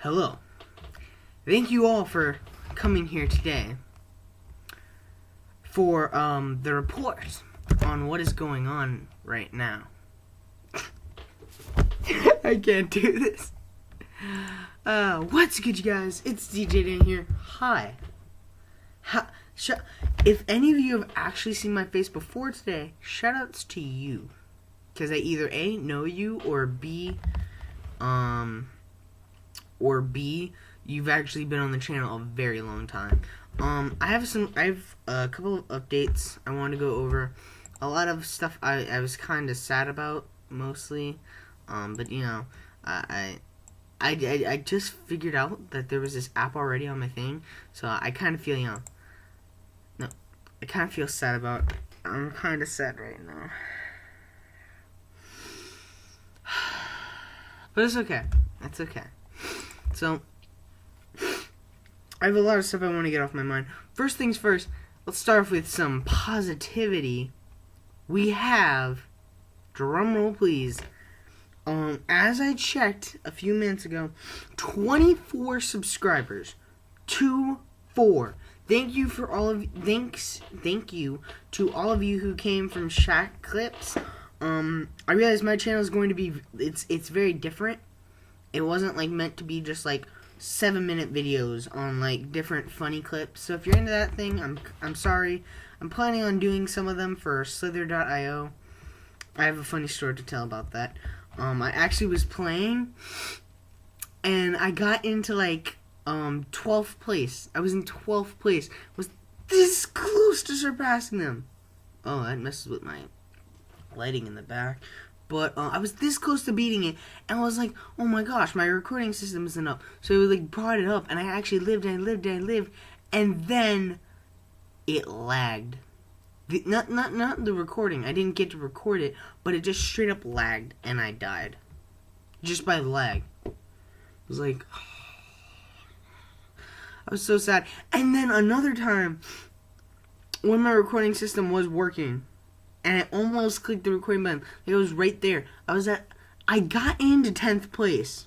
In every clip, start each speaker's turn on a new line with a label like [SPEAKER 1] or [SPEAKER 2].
[SPEAKER 1] Hello. Thank you all for coming here today for the report on what is going on right now. I can't do this. What's good, you guys? It's DJ Dan here. Hi. If any of you have actually seen my face before today, shoutouts to you. Because I either A, know you, or B, you've actually been on the channel a very long time. I have a couple of updates I want to go over. A lot of stuff I was kind of sad about, mostly, but you know, I just figured out that there was this app already on my thing, so I kind of feel, you know, no, I kind of feel sad about it. I'm kind of sad right now. But it's okay. It's okay. So, I have a lot of stuff I want to get off my mind. First things first, let's start off with some positivity. We have, drumroll please, as I checked a few minutes ago, 24 subscribers. 24. Thank you for all of thank you to all of you who came from Shaq Clips. I realized my channel is going to be it's very different. It wasn't like meant to be just like 7-minute videos on like different funny clips. So if you're into that thing, I'm sorry. I'm planning on doing some of them for Slither.io. I have a funny story to tell about that. I actually was playing and I got into like 12th place. I was in 12th place. Was this close to surpassing them. Oh, that messes with my lighting in the back. But I was this close to beating it, and I was like, oh my gosh, my recording system isn't up. So it like brought it up, and I actually lived, and then it lagged. Not the recording. I didn't get to record it, but it just straight up lagged, and I died. Just by the lag. It was like, I was so sad. And then another time, when my recording system was working, and I almost clicked the recording button. It was right there. I got into 10th place.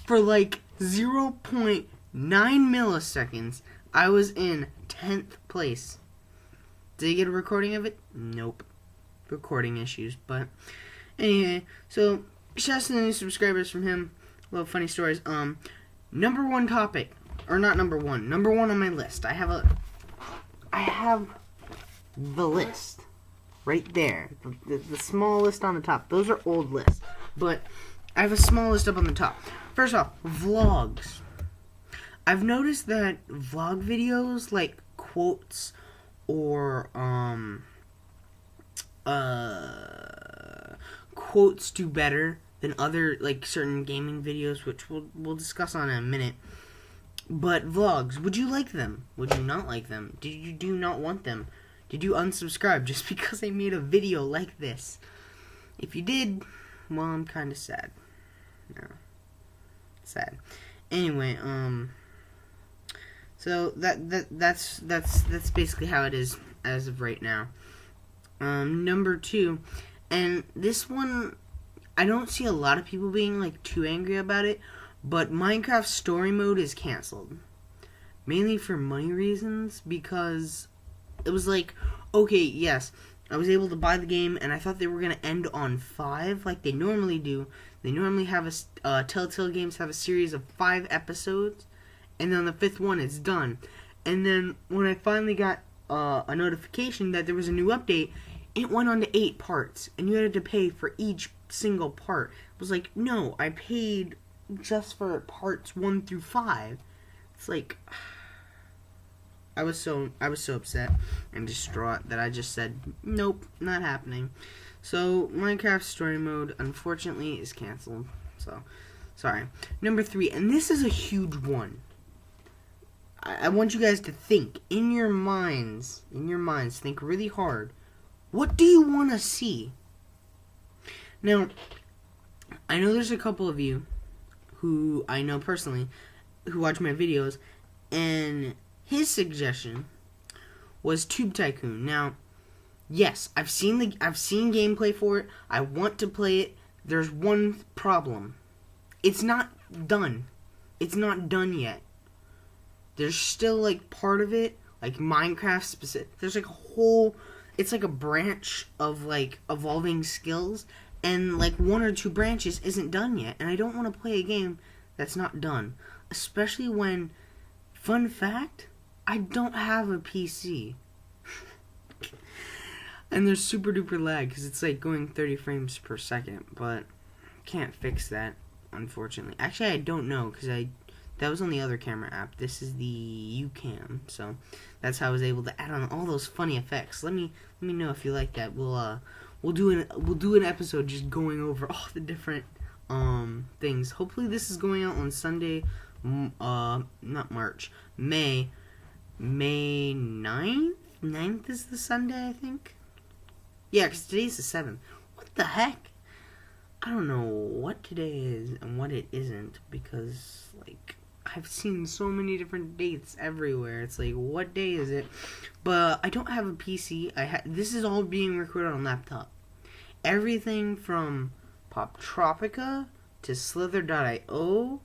[SPEAKER 1] For like 0.9 milliseconds, I was in 10th place. Did I get a recording of it? Nope. Recording issues. But anyway, so shouts to the new subscribers from him. Little funny stories. Number one topic. Or not number one. Number one on my list. I have the list. Right there. The small list on the top. Those are old lists. But I have a small list up on the top. First off, vlogs. I've noticed that vlog videos, like quotes or quotes do better than other like certain gaming videos, which we'll discuss on in a minute. But vlogs, would you like them? Would you not like them? Do you not want them? Did you unsubscribe just because I made a video like this? If you did, well, I'm kind of sad. No. Sad. Anyway, so that's basically how it is as of right now. Number 2, and this one, I don't see a lot of people being like too angry about it, but Minecraft Story Mode is canceled. Mainly for money reasons, because it was like, okay, yes, I was able to buy the game, and I thought they were going to end on 5, like they normally do. They normally have Telltale Games have a series of 5 episodes, and then on the 5th one, it's done. And then, when I finally got a notification that there was a new update, it went on to 8 parts, and you had to pay for each single part. It was like, no, I paid just for parts 1 through 5. It's like, I was so upset and distraught that I just said, nope, not happening. So, Minecraft Story Mode, unfortunately, is canceled. So, sorry. Number 3, and this is a huge one. I want you guys to think, in your minds, think really hard. What do you want to see? Now, I know there's a couple of you who I know personally who watch my videos, and his suggestion was Tube Tycoon. Now, yes, I've seen gameplay for it. I want to play it. There's one problem. It's not done. It's not done yet. There's still, like, part of it, like, Minecraft specific. There's, like, a whole... It's, like, a branch of, like, evolving skills. And, like, one or two branches isn't done yet. And I don't want to play a game that's not done. Especially when... Fun fact... I don't have a PC. And there's super duper lag because it's like going 30 frames per second, but can't fix that, unfortunately. Actually, I don't know because that was on the other camera app. This is the UCam, so that's how I was able to add on all those funny effects. Let me know if you like that. We'll do an episode just going over all the different things. Hopefully, this is going out on Sunday, May 9th. 9th is the Sunday, I think. Yeah, because today's the 7th. What the heck? I don't know what today is and what it isn't, because, like, I've seen so many different dates everywhere. It's like, what day is it? But I don't have a PC. This is all being recorded on laptop. Everything from Poptropica to Slither.io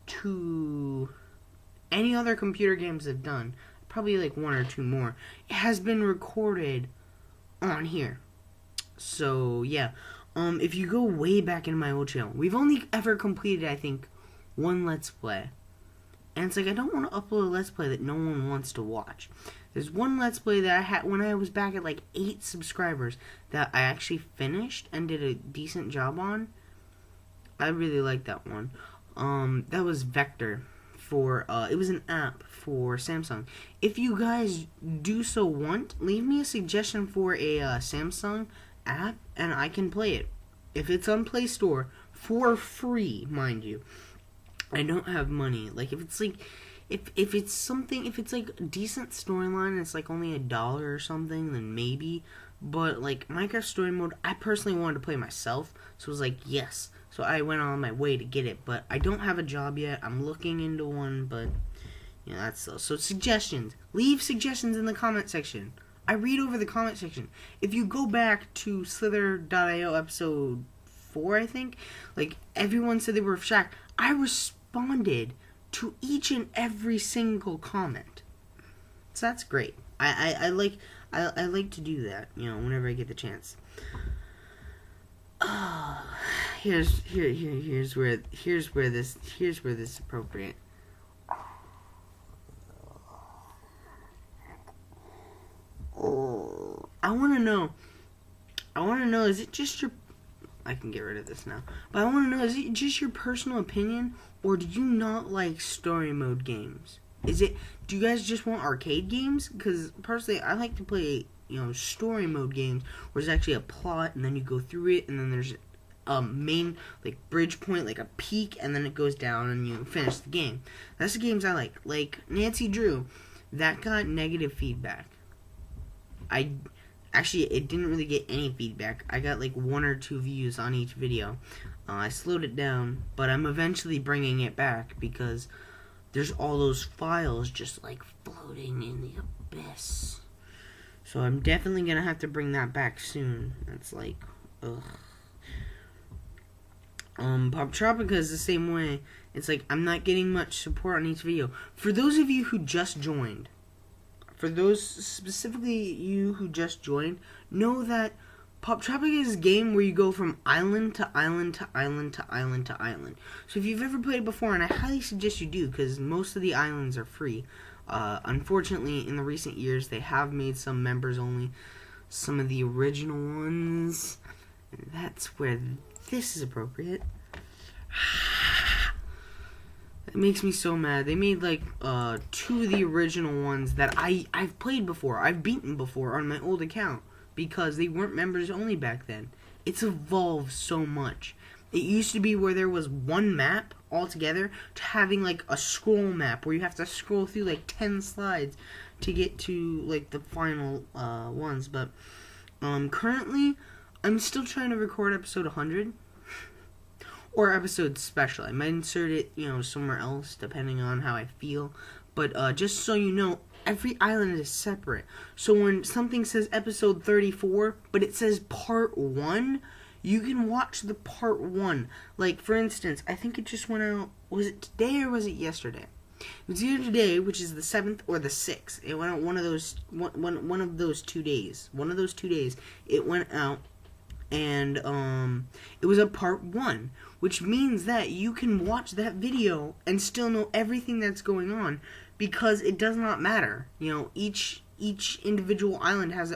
[SPEAKER 1] to any other computer games I've done, probably like one or two more, it has been recorded on here. So, yeah. If you go way back in my old channel, we've only ever completed, I think, one Let's Play. And it's like, I don't want to upload a Let's Play that no one wants to watch. There's one Let's Play that I had when I was back at like 8 subscribers that I actually finished and did a decent job on. I really liked that one. That was Vector. It was an app for Samsung. If you guys do so want, leave me a suggestion for a Samsung app, and I can play it. If it's on Play Store, for free, mind you. I don't have money. Like, if it's like, if it's like a decent storyline and it's like only $1 or something, then maybe. But like Minecraft Story Mode, I personally wanted to play myself, so it was like, yes. So I went on my way to get it, but I don't have a job yet. I'm looking into one, but you know, that's so suggestions. Leave suggestions in the comment section. I read over the comment section. If you go back to Slither.io episode 4, I think, like, everyone said they were shocked. I responded to each and every single comment. So that's great. I like to do that, you know, whenever I get the chance. Here's where this is appropriate. I want to know, is it just your... I can get rid of this now. But I want to know, is it just your personal opinion, or do you not like story mode games? Do you guys just want arcade games? Because personally, I like to play, you know, story mode games where there's actually a plot, and then you go through it, and then there's a main, like, bridge point, like a peak, and then it goes down, and you finish the game. That's the games I like. Like, Nancy Drew, that got negative feedback. Actually, it didn't really get any feedback. I got like 1 or 2 views on each video. I slowed it down, but I'm eventually bringing it back because there's all those files just like floating in the abyss. So I'm definitely gonna have to bring that back soon. It's like, ugh. Poptropica is the same way. It's like I'm not getting much support on each video. For those of you who just joined, know that Poptropica is a game where you go from island to island to island to island to island. So if you've ever played it before, and I highly suggest you do, because most of the islands are free. Unfortunately, in the recent years, they have made some members only. Some of the original ones. And that's where this is appropriate. It makes me so mad. They made like 2 of the original ones that I've played before. I've beaten before on my old account because they weren't members only back then. It's evolved so much. It used to be where there was one map altogether to having like a scroll map where you have to scroll through like 10 slides to get to like the final ones. But currently, I'm still trying to record episode 100. Or episode special. I might insert it, you know, somewhere else, depending on how I feel. But just so you know, every island is separate. So when something says episode 34, but it says part 1, You can watch the part 1. Like, for instance, I think it just went out, was it today or was it yesterday? It was either today, which is the 7th, or the 6th. It went out one of those 2 days. One of those 2 days, it went out, and it was a part 1, which means that you can watch that video and still know everything that's going on, because it does not matter. You know, each individual island has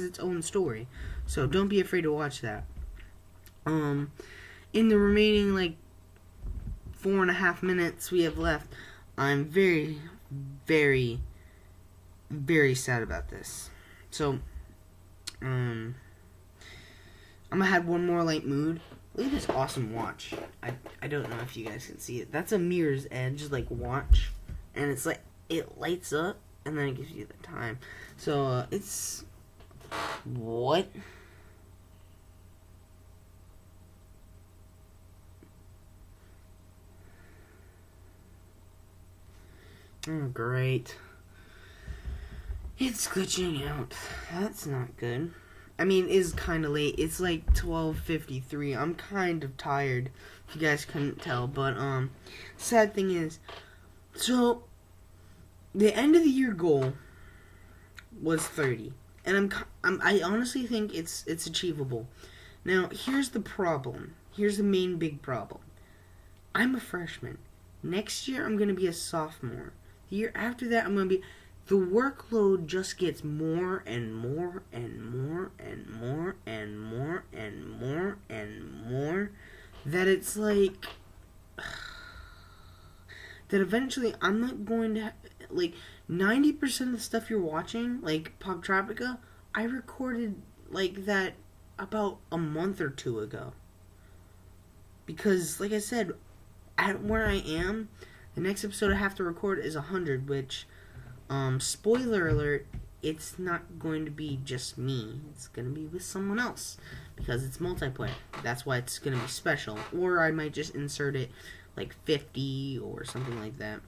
[SPEAKER 1] its own story, so don't be afraid to watch that. In the remaining, like, 4.5 minutes we have left, I'm very, very, very sad about this. So, I'm gonna have one more light mood. Look at this awesome watch. I don't know if you guys can see it. That's a Mirror's Edge, like, watch. And it's like, it lights up, and then it gives you the time. So, it's... What? Oh, great. It's glitching out. That's not good. I mean, it is kind of late. It's like 12:53. I'm kind of tired, if you guys couldn't tell. But, sad thing is, so, the end of the year goal was 30. And I honestly think it's achievable. Now, here's the problem. Here's the main big problem. I'm a freshman. Next year, I'm going to be a sophomore. The year after that, I'm going to be... The workload just gets more and more and more and more and more and more and more, that it's like... that eventually I'm not going to... Like, 90% of the stuff you're watching, like Poptropica, I recorded, like, that about a month or 2 ago. Because, like I said, at where I am, the next episode I have to record is 100, which, spoiler alert, it's not going to be just me. It's going to be with someone else, because it's multiplayer. That's why it's going to be special. Or I might just insert it, like, 50 or something like that.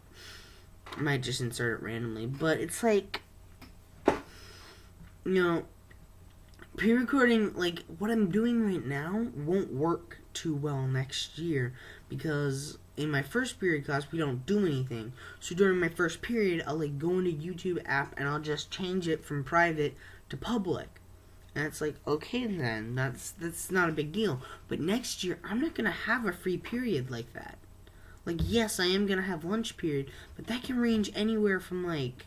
[SPEAKER 1] I might just insert it randomly. But it's like, you know, pre-recording, like, what I'm doing right now won't work too well next year, because in my first period class we don't do anything. So during my first period, I'll, like, go into YouTube app and I'll just change it from private to public. And it's like, okay then, that's not a big deal. But next year, I'm not going to have a free period like that. Like, yes, I am going to have lunch period, but that can range anywhere from, like,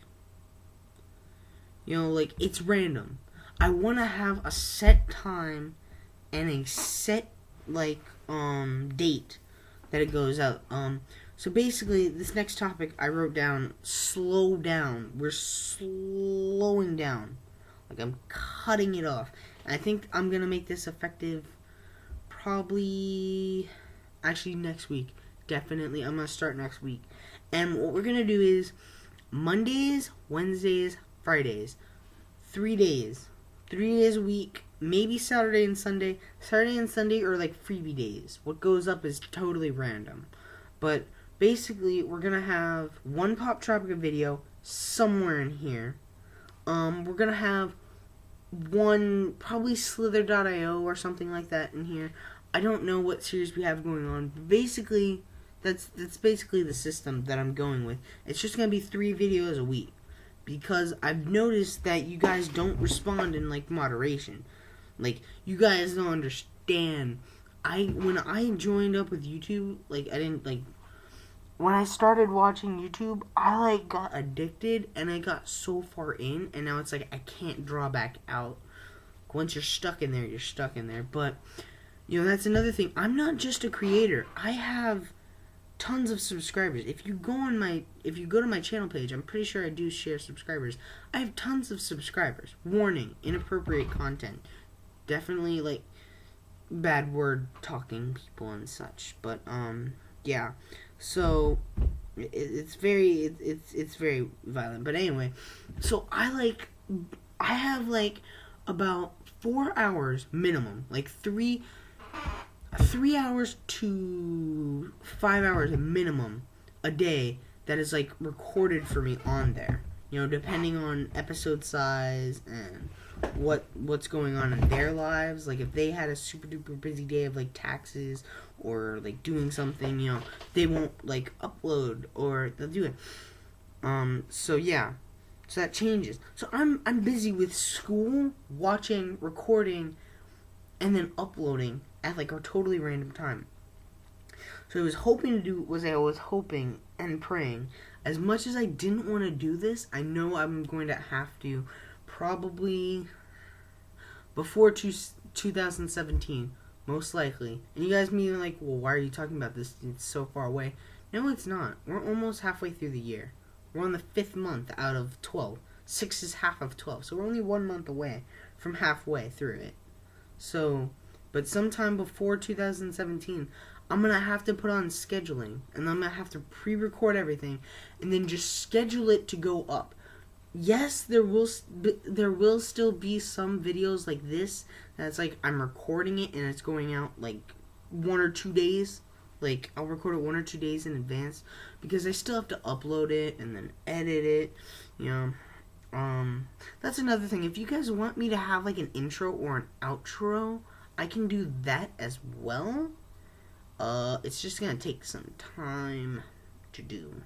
[SPEAKER 1] you know, like, it's random. I want to have a set time and a set, like, date that it goes out. So basically, this next topic I wrote down, slow down. We're slowing down. Like, I'm cutting it off. And I think I'm going to make this effective probably, actually, next week. Definitely, I'm going to start next week. And what we're going to do is Mondays, Wednesdays, Fridays. 3 days. 3 days a week. Maybe Saturday and Sunday. Saturday and Sunday are like freebie days. What goes up is totally random. But basically, we're going to have one Poptropica video somewhere in here. We're going to have one, probably Slither.io or something like that in here. I don't know what series we have going on. But basically, that's basically the system that I'm going with. It's just going to be 3 videos a week. Because I've noticed that you guys don't respond in, like, moderation. Like, you guys don't understand. When I joined up with YouTube, like, I didn't, like, when I started watching YouTube, I, like, got addicted, and I got so far in, and now it's like, I can't draw back out. Once you're stuck in there, you're stuck in there. But, you know, that's another thing. I'm not just a creator. I have tons of subscribers. If you go to my channel page, I'm pretty sure I do share subscribers. I have tons of subscribers. Warning, inappropriate content. Definitely, like, bad word talking people and such. But yeah. So it's very violent. But anyway, so I have like about 4 hours minimum, like 3 hours to 5 hours minimum a day that is, like, recorded for me on there. You know, depending on episode size and what's going on in their lives. Like if they had a super duper busy day of like taxes or like doing something, you know, they won't like upload or they'll do it. So yeah. So that changes. So I'm busy with school, watching, recording, and then uploading at like a totally random time. So I was hoping and praying. As much as I didn't want to do this, I know I'm going to have to probably before 2017, most likely. And you guys may be like, well, why are you talking about this? It's so far away. No, it's not. We're almost halfway through the year. We're on the 5th month out of 12. 6 is half of 12. So we're only 1 month away from halfway through it. So, but sometime before 2017, I'm going to have to put on scheduling. And I'm going to have to pre-record everything. And then just schedule it to go up. Yes, there will still be some videos like this. That's like I'm recording it and it's going out like 1 or 2 days. Like, I'll record it 1 or 2 days in advance because I still have to upload it and then edit it, you know. That's another thing. If you guys want me to have, like, an intro or an outro, I can do that as well. It's just gonna take some time to do.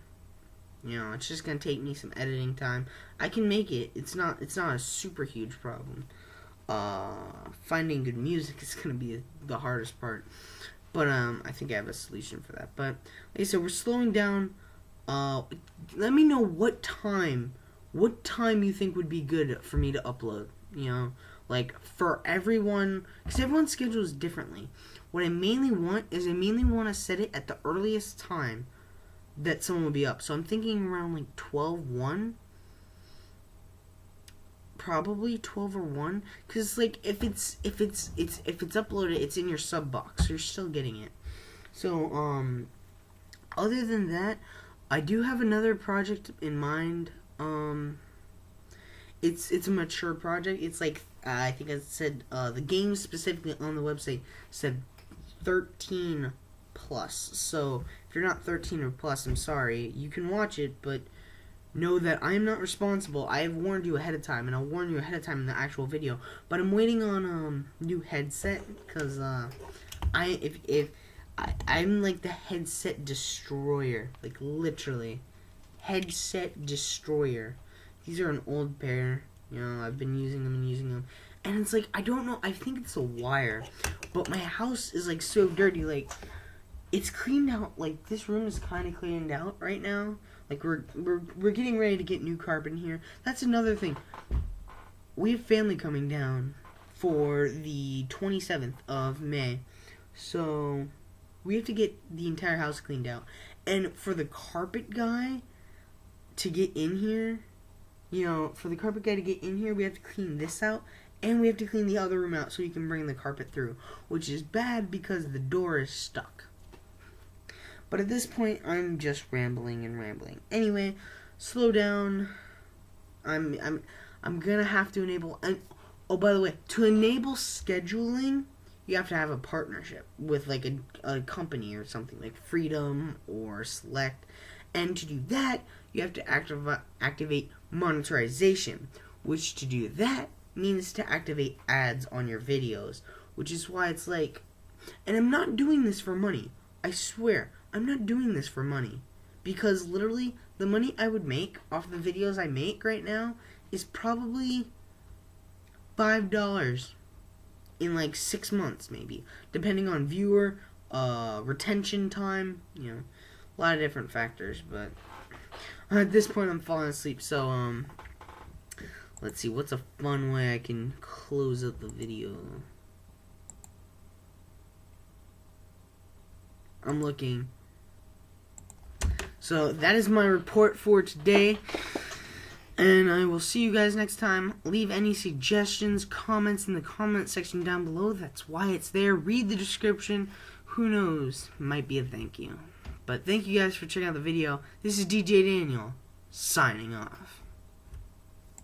[SPEAKER 1] You know, it's just gonna take me some editing time. I can make it. It's not a super huge problem. Finding good music is gonna be the hardest part. But, I think I have a solution for that. But, like I said, we're slowing down. Let me know what time you think would be good for me to upload. You know, like, for everyone, because everyone's schedule is differently. What I mainly want is to set it at the earliest time that someone will be up. So I'm thinking around, like, 12:01. Probably 12 or 1, because like if it's uploaded, it's in your sub box, so you're still getting it. So other than that, I do have another project in mind. It's a mature project. It's like I think I said the game specifically on the website said 13 plus. So if you're not 13 or plus, I'm sorry. You can watch it, but know that I am not responsible. I have warned you ahead of time, and I'll warn you ahead of time in the actual video. But I'm waiting on new headset because I'm like the headset destroyer, like literally headset destroyer. These are an old pair. You know, I've been using them, and it's like I don't know. I think it's a wire, but my house is like so dirty. Like it's cleaned out. Like this room is kind of cleaned out right now. Like, we're getting ready to get new carpet in here. That's another thing. We have family coming down for the 27th of May. So, we have to get the entire house cleaned out. And for the carpet guy to get in here, you know, we have to clean this out. And we have to clean the other room out so we can bring the carpet through. Which is bad because the door is stuck. But at this point, I'm just rambling. Anyway, slow down. I'm gonna have to enable. And oh, by the way, to enable scheduling, you have to have a partnership with like a company or something like Freedom or Select. And to do that, you have to activate monetization, which to do that means to activate ads on your videos. Which is why it's like, and I'm not doing this for money. I swear. I'm not doing this for money, because literally the money I would make off the videos I make right now is probably $5 in like 6 months maybe, depending on viewer, retention time, you know, a lot of different factors. But at this point I'm falling asleep, so let's see, what's a fun way I can close out the video? I'm looking. So that is my report for today, and I will see you guys next time. Leave any suggestions, comments in the comment section down below. That's why it's there. Read the description. Who knows? Might be a thank you. But thank you guys for checking out the video. This is DJ Daniel, signing off.